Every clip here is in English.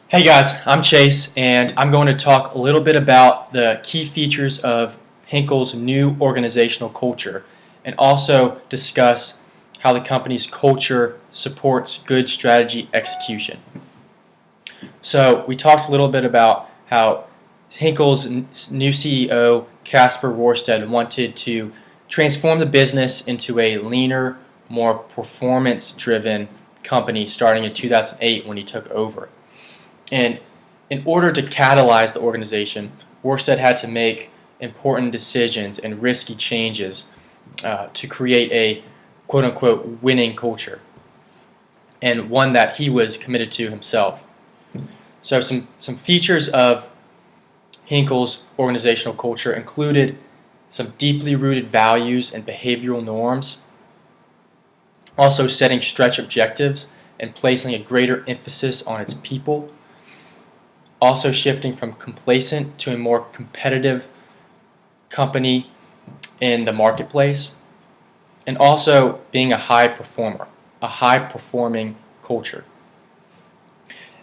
Hey guys, I'm Chase, and I'm going to talk a little bit about the key features of Henkel's new organizational culture and also discuss how the company's culture supports good strategy execution. So, we talked a little bit about how Henkel's new CEO, Casper Rorsted, wanted to transform the business into a leaner, more performance driven company starting in 2008 when he took over. And in order to catalyze the organization, Worstead had to make important decisions and risky changes to create a quote unquote winning culture, and one that he was committed to himself. So, some features of Henkel's organizational culture included some deeply rooted values and behavioral norms, also setting stretch objectives and placing a greater emphasis on its people, also shifting from complacent to a more competitive company in the marketplace, and also being a high performer, a high performing culture.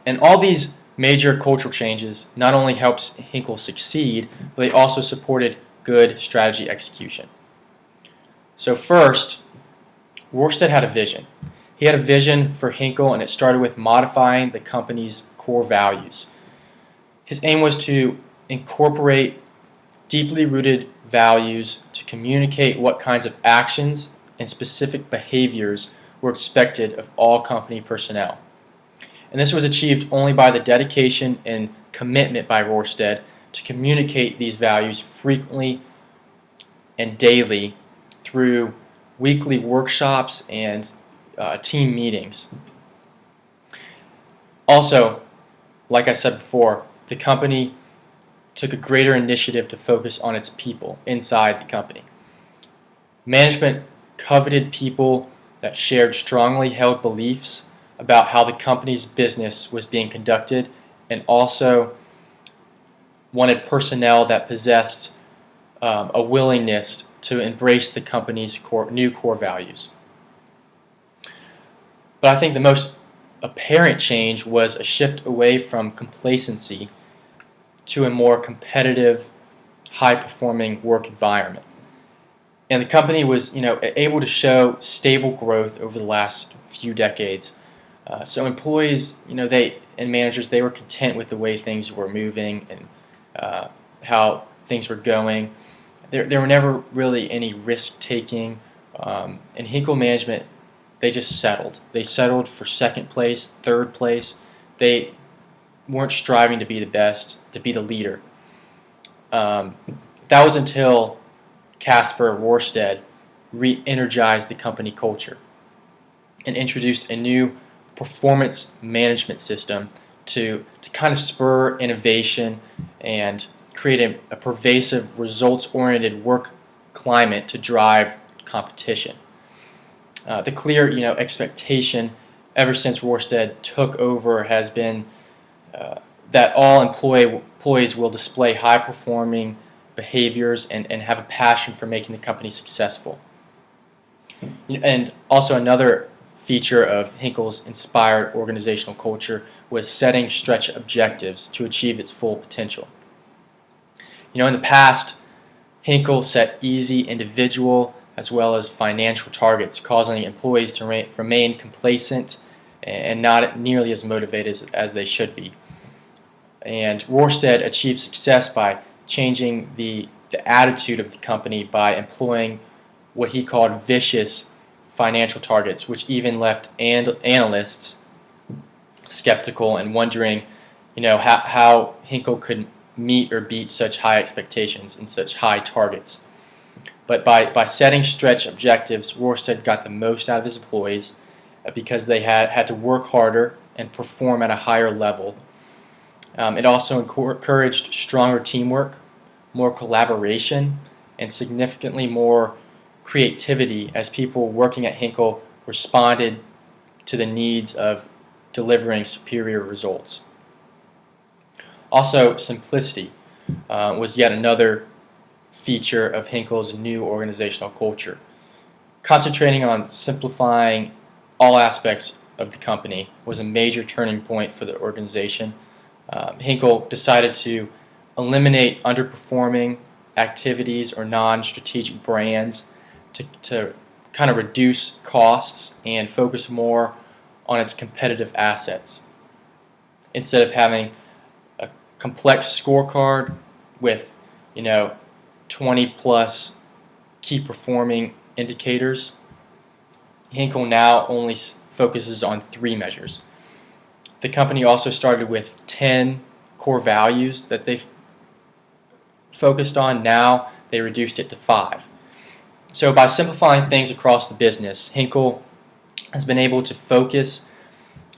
And all these major cultural changes not only helps Henkel succeed, but they also supported good strategy execution. So first, Rorsted had a vision. He had a vision for Henkel, and it started with modifying the company's core values. His aim was to incorporate deeply rooted values to communicate what kinds of actions and specific behaviors were expected of all company personnel. And this was achieved only by the dedication and commitment by Rorsted to communicate these values frequently and daily through weekly workshops and team meetings. Also, like I said before, the company took a greater initiative to focus on its people inside the company. Management coveted people that shared strongly held beliefs about how the company's business was being conducted, and also wanted personnel that possessed a willingness to embrace the company's new core values. But I think the most apparent change was a shift away from complacency to a more competitive, high-performing work environment. And the company was, able to show stable growth over the last few decades. So employees, and managers, they were content with the way things were moving and how things were going. There were never really any risk-taking. And Henkel management, they just settled. They settled for second place, third place. They weren't striving to be the best, to be the leader. That was until Casper Rorsted re-energized the company culture and introduced a new performance management system to kind of spur innovation and create a pervasive, results-oriented work climate to drive competition. The clear, expectation ever since Rorsted took over has been that all employees will display high-performing behaviors and have a passion for making the company successful. And also another feature of Henkel's inspired organizational culture was setting stretch objectives to achieve its full potential. In the past, Henkel set easy individual as well as financial targets, causing employees to remain complacent and not nearly as motivated as they should be. And Rorsted achieved success by changing the attitude of the company by employing what he called vicious financial targets, which even left analysts skeptical and wondering, how Henkel could meet or beat such high expectations and such high targets. But by setting stretch objectives, Rorsted got the most out of his employees because they had to work harder and perform at a higher level. It also encouraged stronger teamwork, more collaboration, and significantly more creativity as people working at Henkel responded to the needs of delivering superior results. Also, simplicity was yet another feature of Henkel's new organizational culture. Concentrating on simplifying all aspects of the company was a major turning point for the organization. Henkel decided to eliminate underperforming activities or non-strategic brands to kind of reduce costs and focus more on its competitive assets. Instead of having a complex scorecard with 20 plus key performing indicators, Henkel now only focuses on 3 measures. The company also started with 10 core values that they focused on. Now they reduced it to 5. So by simplifying things across the business, Henkel has been able to focus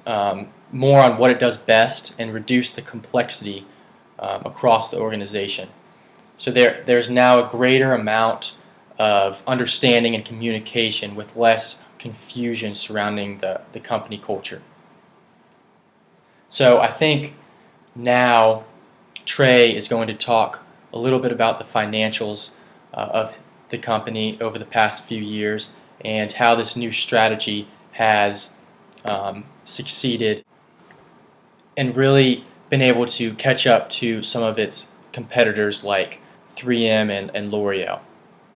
more on what it does best and reduce the complexity across the organization. So there's now a greater amount of understanding and communication with less confusion surrounding the company culture. So I think now Trey is going to talk a little bit about the financials of the company over the past few years and how this new strategy has succeeded and really been able to catch up to some of its competitors like 3M and L'Oreal.